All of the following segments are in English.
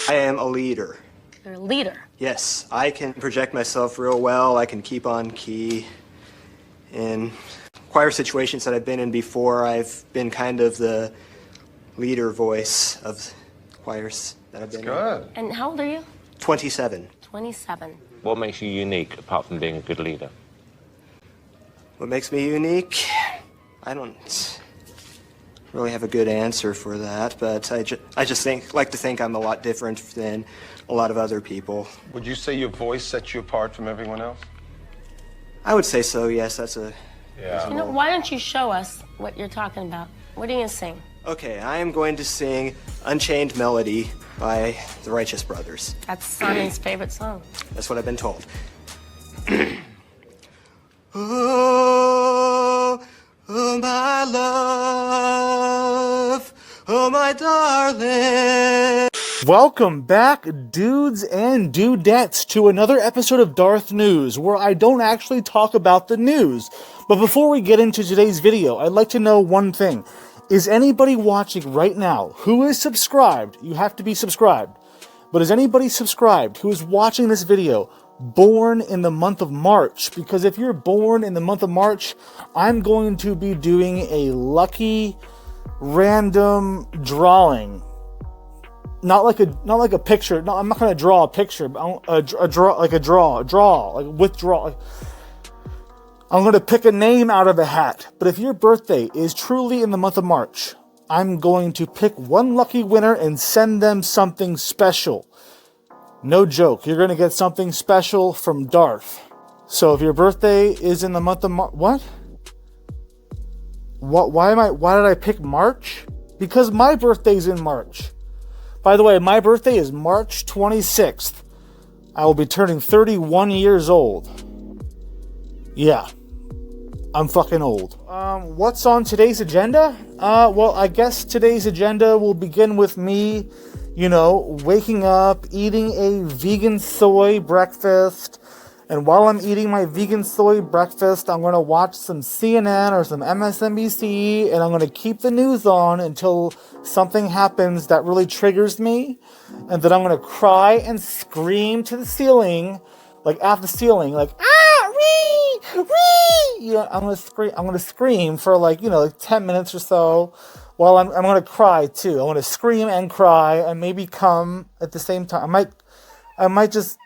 I am a leader. You're a leader? Yes, I can project myself real well. I can keep on key. In choir situations that I've been in before, I've been kind of the leader voice of choirs that I've been in. Good. And how old are you? 27. 27. What makes you unique, apart from being a good leader? What makes me unique? I don't really have a good answer for that, but I just like to think I'm a lot different than a lot of other people. Would you say your voice sets you apart from everyone else? I would say so, yes. That's a... Yeah. You know, why don't you show us what you're talking about? What are you going to sing? Okay, I am going to sing Unchained Melody by the Righteous Brothers. That's Simon's favorite song. That's what I've been told. Oh, oh my love, oh my darling. Welcome back, dudes and dudettes, to another episode of DarthNews, where I don't actually talk about the news. But before we get into today's video, I'd like to know one thing. Is anybody watching right now who is subscribed? You have to be subscribed. But is anybody subscribed who is watching this video born in the month of March? Because if you're born in the month of March, I'm going to be doing a lucky random drawing. Not like a picture. No, I'm not going to draw a picture. But withdraw. I'm going to pick a name out of a hat. But if your birthday is truly in the month of March, I'm going to pick one lucky winner and send them something special. No joke. You're going to get something special from Darth. So if your birthday is in the month of March... What? Why did I pick March? Because my birthday's in March. By the way, my birthday is March 26th. I will be turning 31 years old. Yeah. I'm fucking old. What's on today's agenda? Well, I guess today's agenda will begin with me, waking up, eating a vegan soy breakfast. And while I'm eating my vegan soy breakfast, I'm going to watch some CNN or some MSNBC, and I'm going to keep the news on until something happens that really triggers me. And then I'm going to cry and scream to the ceiling, like at the ceiling, like, ah, wee, wee. I'm going to scream for like 10 minutes or so. While I'm going to cry too. I'm going to scream and cry and maybe come at the same time. I might just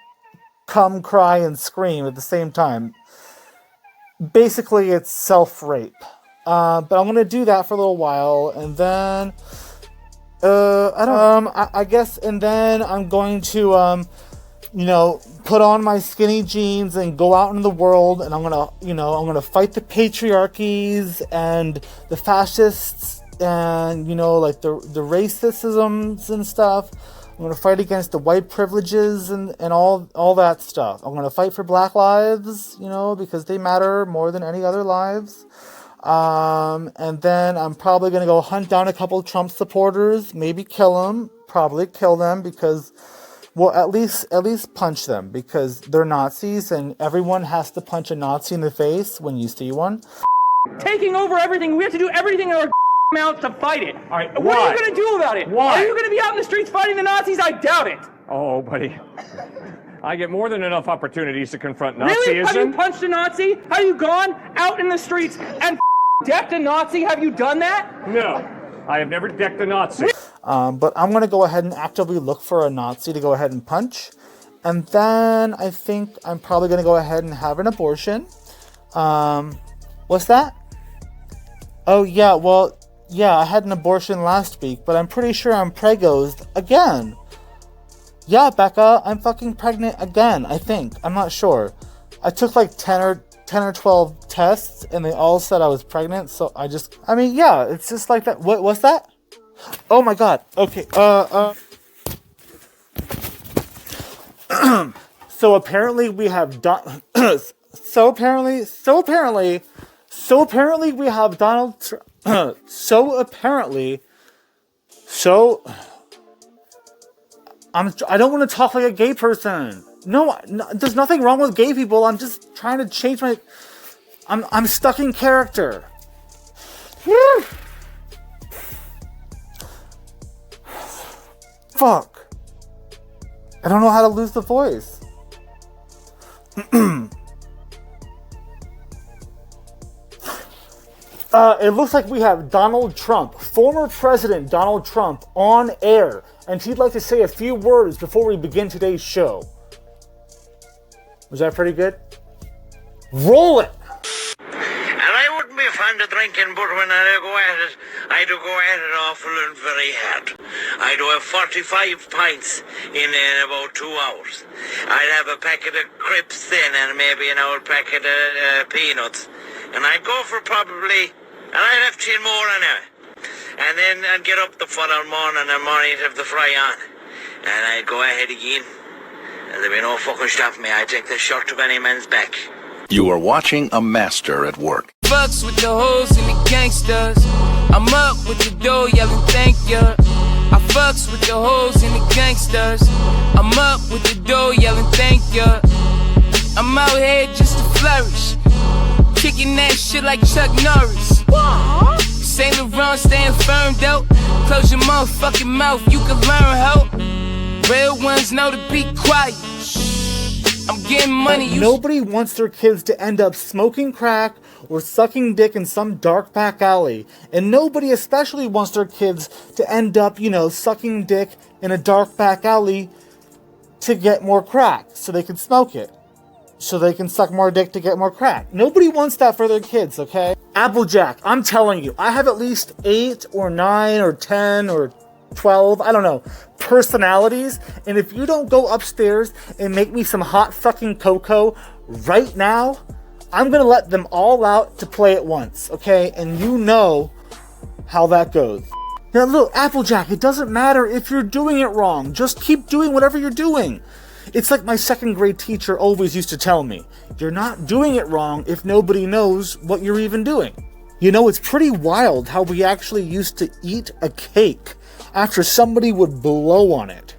come, cry, and scream at the same time. Basically, it's self-rape. But I'm going to do that for a little while, and then, I guess, and then I'm going to, put on my skinny jeans and go out into the world, and I'm going to fight the patriarchies and the fascists and, like the racisms and stuff. I'm going to fight against the white privileges and all that stuff. I'm going to fight for black lives, because they matter more than any other lives. And then I'm probably going to go hunt down a couple of Trump supporters, maybe kill them, probably kill them because, well, at least punch them because they're Nazis and everyone has to punch a Nazi in the face when you see one. Taking over everything. We have to do everything in our mouth to fight it. All right, what are you going to do about it? Why? Are you going to be out in the streets fighting the Nazis? I doubt it. Oh, buddy. I get more than enough opportunities to confront Nazism. Really? Have you punched a Nazi? Have you gone out in the streets and decked a Nazi? Have you done that? No. I have never decked a Nazi. But I'm going to go ahead and actively look for a Nazi to go ahead and punch. And then I think I'm probably going to go ahead and have an abortion. What's that? Oh, yeah, well... Yeah, I had an abortion last week, but I'm pretty sure I'm pregosed again. Yeah, Becca, I'm fucking pregnant again, I think. I'm not sure. I took like 10 or 12 tests, and they all said I was pregnant, so yeah, it's just like that. What's that? Oh my god. Okay, So apparently we have So apparently we have Donald Trump. I don't want to talk like a gay person. No, there's nothing wrong with gay people. I'm just trying to change my... I'm stuck in character. Fuck. I don't know how to lose the voice. It looks like we have Donald Trump, former President Donald Trump, on air, and he'd like to say a few words before we begin today's show. Was that pretty good? Roll it! And I wouldn't be fond of drinking, but when I go at it, I do go at it awful and very hard. I do have 45 pints in about 2 hours. I'd have a packet of crisps then and maybe an old packet of peanuts. And I'd go for probably, and I'd have 10 more an hour. And then I'd get up the following morning and morning have the fry on. And I'd go ahead again. And there'd be no fucking stopping me. I'd take the shirt of any man's back. You are watching a master at work. Fucks with the hoes and the gangsters. I'm up with the dough yelling thank ya. I fucks with the hoes and the gangsters. I'm up with the dough yelling thank ya. I'm out here just to flourish. Kicking that shit like Chuck Norris. Saint Laurent staying firm though. Close your motherfucking mouth, you can learn how. Real ones know to be quiet. I'm getting money. Nobody wants their kids to end up smoking crack or sucking dick in some dark back alley. And nobody especially wants their kids to end up, sucking dick in a dark back alley to get more crack so they can smoke it. So they can suck more dick to get more crack. Nobody wants that for their kids, okay? Applejack, I'm telling you, I have at least 8 or 9 or 10 or 12, I don't know, personalities. And if you don't go upstairs and make me some hot fucking cocoa right now, I'm gonna let them all out to play at once, okay? And you know how that goes. Now look, Applejack, it doesn't matter if you're doing it wrong. Just keep doing whatever you're doing. It's like my 2nd grade teacher always used to tell me, you're not doing it wrong if nobody knows what you're even doing. It's pretty wild how we actually used to eat a cake after somebody would blow on it.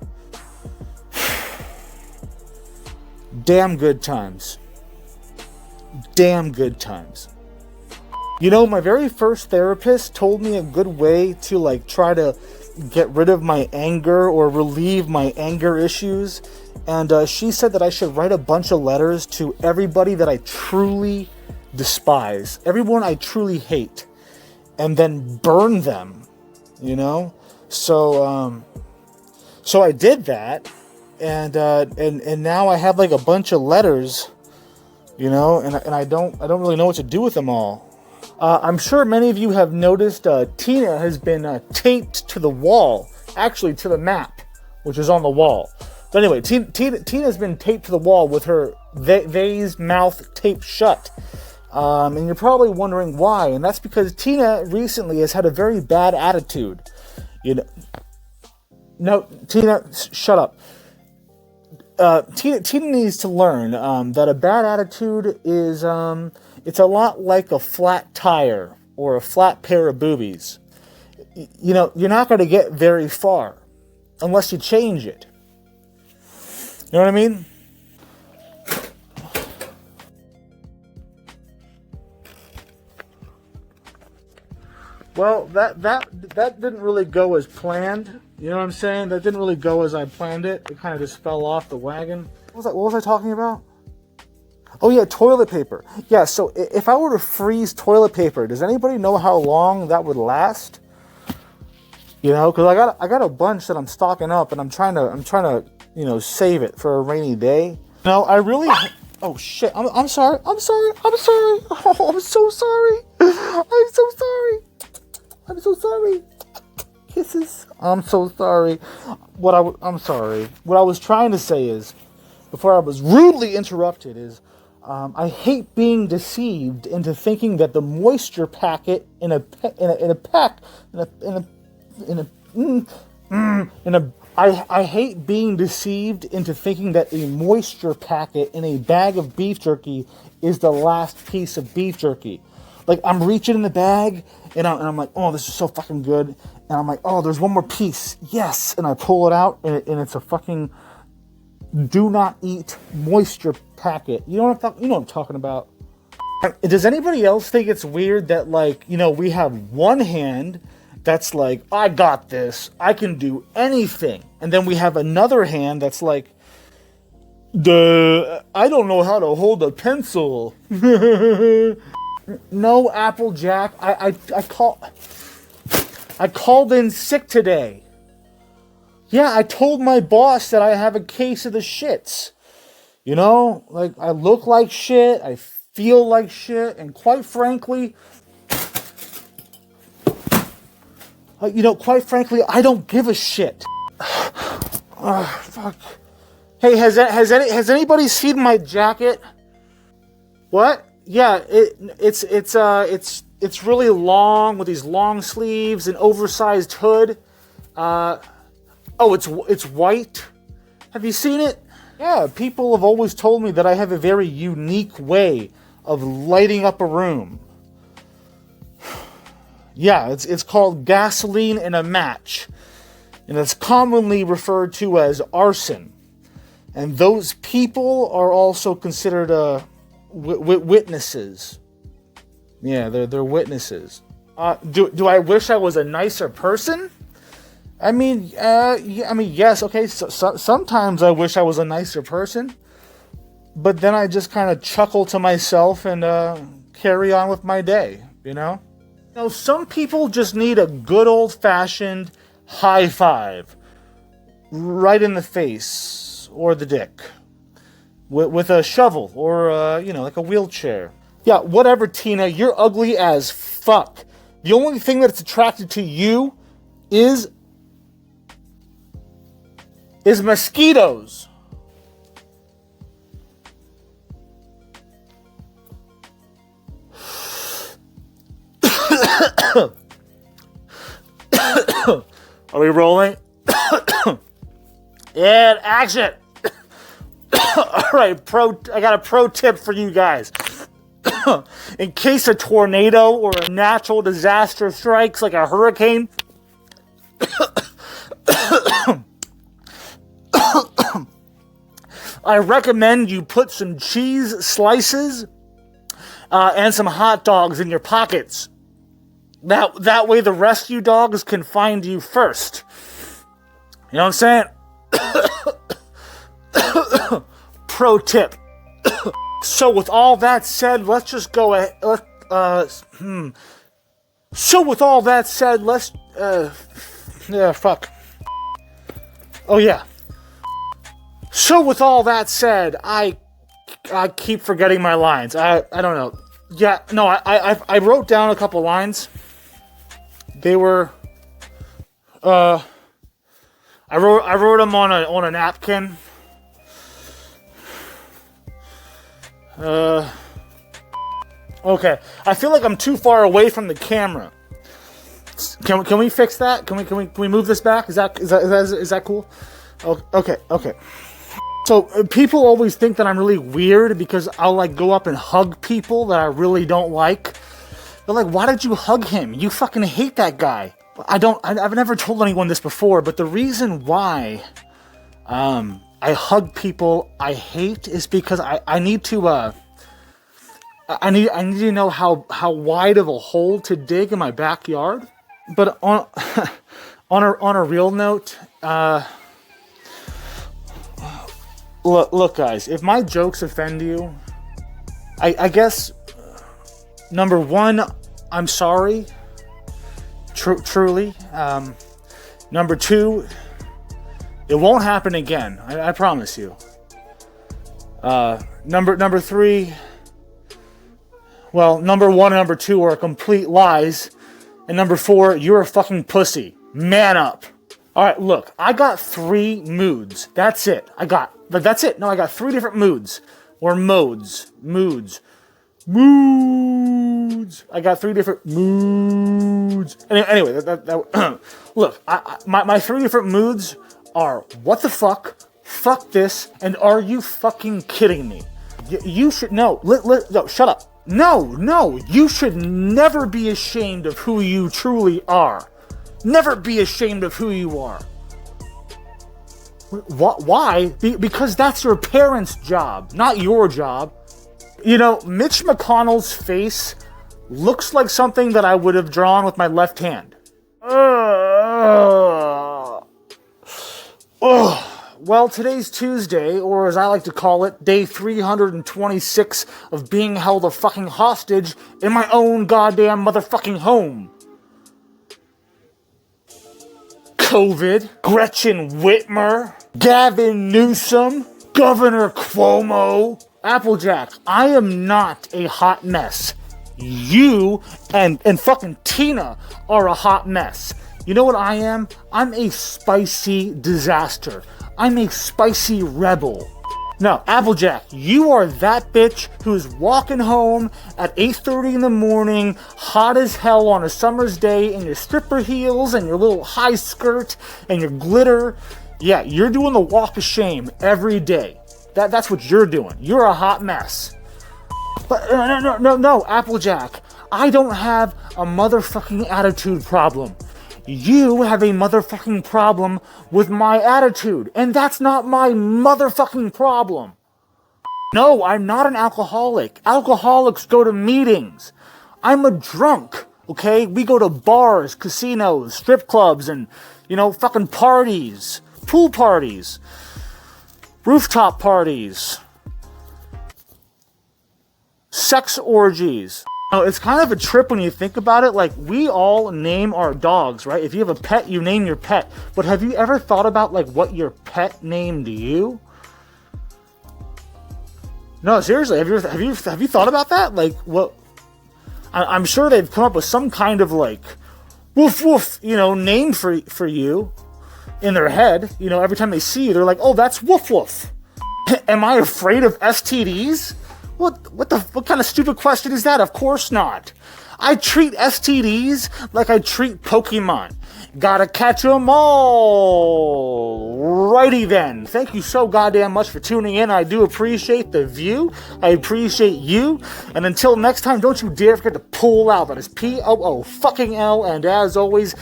Damn good times. Damn good times. My very first therapist told me a good way to try to get rid of my anger or relieve my anger issues. And she said that I should write a bunch of letters to everybody that I truly despise, everyone I truly hate, and then burn them, So I did that, and now I have a bunch of letters, and I don't really know what to do with them all. I'm sure many of you have noticed Tina has been taped to the wall, actually to the map, which is on the wall. But anyway, Tina's been taped to the wall with her vase mouth taped shut. And you're probably wondering why. And that's because Tina recently has had a very bad attitude. No, Tina, shut up. Tina needs to learn that a bad attitude is, it's a lot like a flat tire or a flat pair of boobies. You're not going to get very far unless you change it. You know what I mean? Well, that didn't really go as planned. You know what I'm saying? That didn't really go as I planned it. It kind of just fell off the wagon. What was I talking about? Oh yeah, toilet paper. Yeah, so if I were to freeze toilet paper, does anybody know how long that would last? Because I got a bunch that I'm stocking up, and I'm trying to save it for a rainy day. No, I really. Oh shit! I'm sorry. Oh, I'm so sorry. I'm so sorry. Kisses. I'm so sorry. I'm sorry. What I was trying to say is, before I was rudely interrupted, is I hate being deceived into thinking that the moisture packet I hate being deceived into thinking that a moisture packet in a bag of beef jerky is the last piece of beef jerky. I'm reaching in the bag, and I'm like, oh, this is so fucking good. And I'm like, oh, there's one more piece. Yes. And I pull it out, and it's a fucking do not eat moisture packet. You know what I'm talking about? Does anybody else think it's weird that, we have one hand that's like, I got this. I can do anything. And then we have another hand that's like, I don't know how to hold a pencil. No, Applejack. I called in sick today. Yeah, I told my boss that I have a case of the shits. You know, like, I look like shit, I feel like shit, and quite frankly, I don't give a shit. Fuck. Hey, has anybody seen my jacket? What? Yeah, it's really long with these long sleeves and oversized hood. It's white. Have you seen it? Yeah, people have always told me that I have a very unique way of lighting up a room. Yeah, it's called gasoline in a match, and it's commonly referred to as arson. And those people are also considered witnesses. Yeah, they're witnesses. Do I wish I was a nicer person? I mean, yes. Okay. So sometimes I wish I was a nicer person, but then I just kind of chuckle to myself and carry on with my day. You know, some people just need a good old-fashioned high five, right in the face or the dick, with a shovel or like a wheelchair. Yeah, whatever, Tina. You're ugly as fuck. The only thing that's attracted to you is mosquitoes. Are we rolling? And action. All right, I got a pro tip for you guys. In case a tornado or a natural disaster strikes, like a hurricane, I recommend you put some cheese slices and some hot dogs in your pockets. That way the rescue dogs can find you first. You know what I'm saying? Pro tip. So with all that said, let's just go ahead. So with all that said, let's fuck. Oh yeah. So with all that said, I keep forgetting my lines. I don't know. Yeah, no, I wrote down a couple lines. They were I wrote them on a napkin. Okay. I feel like I'm too far away from the camera. Can we fix that? Can we move this back? Is that cool? Okay. So people always think that I'm really weird because I'll like go up and hug people that I really don't like. They're like, "Why did you hug him? You fucking hate that guy." I've never told anyone this before, but the reason why I hug people I hate is because I need to I need to know how wide of a hole to dig in my backyard. But on a real note, look guys, if my jokes offend you, I guess number one, I'm sorry. Truly. Number two, it won't happen again. I promise you. Number three. Well, number one and number two are complete lies. And number four, you're a fucking pussy. Man up. Alright, look. I got 3 moods. That's it. That's it. No, I got 3 different moods. Or modes. Moods. I got 3 different moods. Anyway, look. My 3 different moods are what the fuck this, and are you fucking kidding me? You should no, shut up. No, you should never be ashamed of who you truly are. Never be ashamed of who you are. Why? Because that's your parents' job, not your job. You know, Mitch McConnell's face looks like something that I would have drawn with my left hand. Well, today's Tuesday, or as I like to call it, day 326 of being held a fucking hostage in my own goddamn motherfucking home. COVID, Gretchen Whitmer, Gavin Newsom, Governor Cuomo, Applejack. I am not a hot mess. You and fucking Tina are a hot mess. You know what I am? I'm a spicy disaster. I'm a spicy rebel. No, Applejack, you are that bitch who's walking home at 8:30 in the morning, hot as hell on a summer's day, in your stripper heels and your little high skirt and your glitter. Yeah, you're doing the walk of shame every day. That's what you're doing. You're a hot mess. But no, Applejack, I don't have a motherfucking attitude problem. You have a motherfucking problem with my attitude, and that's not my motherfucking problem. No, I'm not an alcoholic. Alcoholics go to meetings. I'm a drunk, okay? We go to bars, casinos, strip clubs, and, fucking parties, pool parties, rooftop parties, sex orgies. It's kind of a trip when you think about it. Like, we all name our dogs, right? If you have a pet, you name your pet. But have you ever thought about, like, what your pet named you? No, seriously, have you thought about that? Like, what? I'm sure they've come up with some kind of, like, woof woof, name for you in their head. Every time they see you, they're like, oh, that's woof woof. Am I afraid of STDs? What kind of stupid question is that? Of course not. I treat STDs like I treat Pokemon. Gotta catch 'em all. Righty then. Thank you so goddamn much for tuning in. I do appreciate the view. I appreciate you. And until next time, don't you dare forget to pull out. That is POO_L. And as always,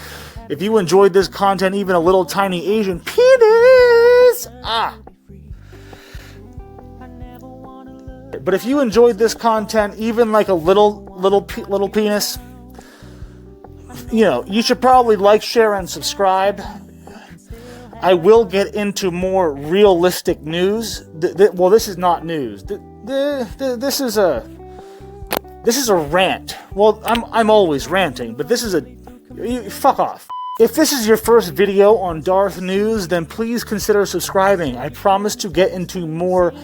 if you enjoyed this content, even a little tiny Asian penis. But if you enjoyed this content, even like a little penis, you should probably like, share, and subscribe. I will get into more realistic news. Well, this is not news. This is a rant. Well, I'm always ranting, but this is fuck off. If this is your first video on DarthNews, then please consider subscribing. I promise to get into more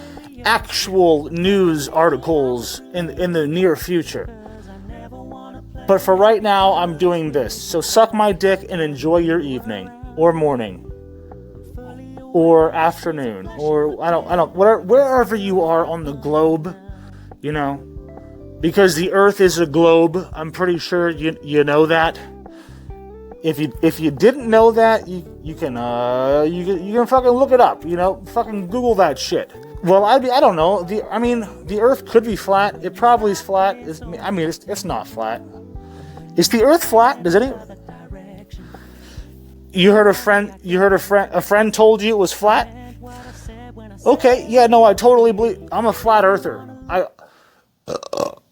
actual news articles in the near future. But for right now, I'm doing this. So suck my dick and enjoy your evening, or morning, or afternoon, or wherever you are on the globe, because the Earth is a globe. I'm pretty sure you know that. If you didn't know that, you can fucking look it up. Fucking Google that shit. Well, I don't know. The Earth could be flat. It probably is flat. It's not flat. Is the Earth flat? Does anyone? You heard a friend told you it was flat? Okay, yeah, no, I totally believe. I'm a flat earther.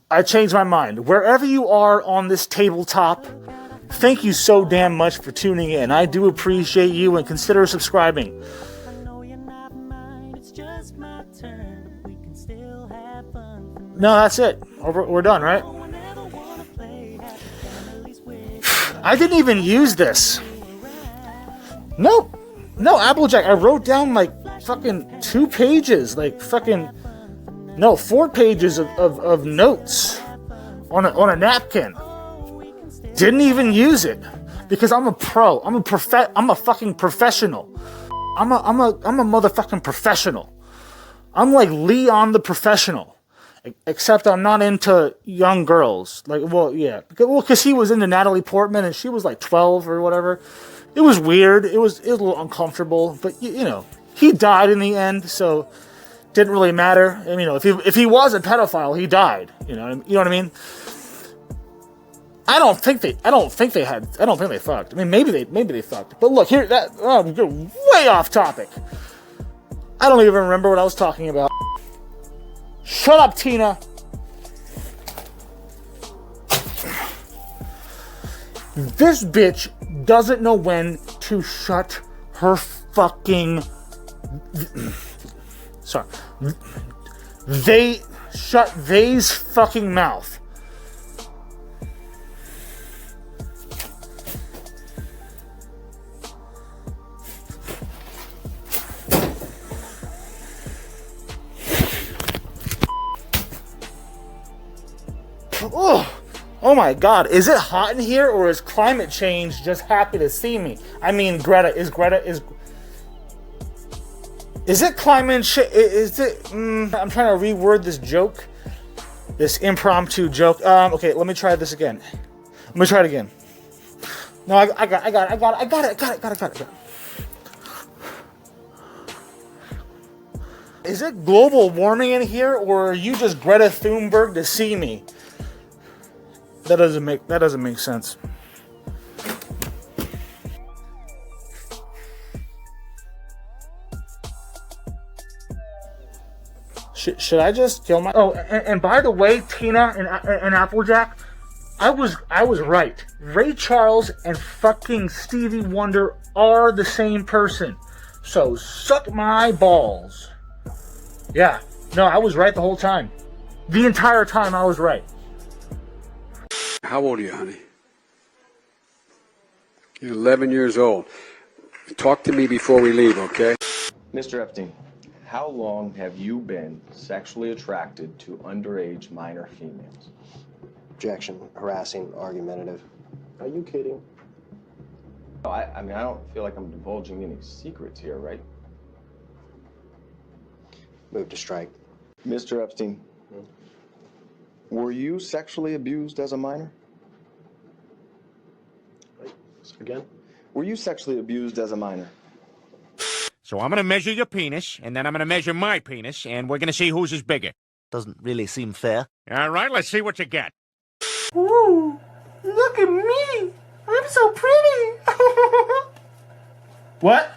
I changed my mind. Wherever you are on this tabletop, thank you so damn much for tuning in. I do appreciate you, and consider subscribing. No, that's it. We're done, right? I didn't even use this. No, Applejack. I wrote down like fucking 2 pages, 4 pages of notes on a napkin. Didn't even use it because I'm a pro. I'm a fucking professional. I'm a motherfucking professional. I'm like Leon the Professional. Except I'm not into young girls. Because he was into Natalie Portman and she was like 12 or whatever. It was weird. It was a little uncomfortable. But, he died in the end, so didn't really matter. If he was a pedophile, he died. You know what I mean? I don't think they fucked. Maybe they fucked. But look, here, we're way off topic. I don't even remember what I was talking about. Shut up, Tina. This bitch doesn't know when to shut her fucking... Sorry. They's fucking mouth. Oh my god, is it hot in here or is climate change just happy to see me? I mean, is it climate change? Is it, I'm trying to reword this joke, this impromptu joke. Okay, let me try this again. Let me try it again. No, I got it. Is it global warming in here or are you just Greta Thunberg to see me? That doesn't make sense. Should I just kill my? Oh, and by the way, Tina and Applejack, I was right. Ray Charles and fucking Stevie Wonder are the same person. So suck my balls. Yeah, no, I was right the whole time. The entire time I was right. How old are you, honey? You're 11 years old. Talk to me before we leave, okay? Mr. Epstein, how long have you been sexually attracted to underage minor females? Objection, harassing, argumentative. Are you kidding? No, I mean, I don't feel like I'm divulging any secrets here, right? Move to strike. Mr. Epstein, were you sexually abused as a minor? Again? Were you sexually abused as a minor? So I'm going to measure your penis, and then I'm going to measure my penis, and we're going to see whose is bigger. Doesn't really seem fair. All right, let's see what you get. Ooh, look at me. I'm so pretty. What?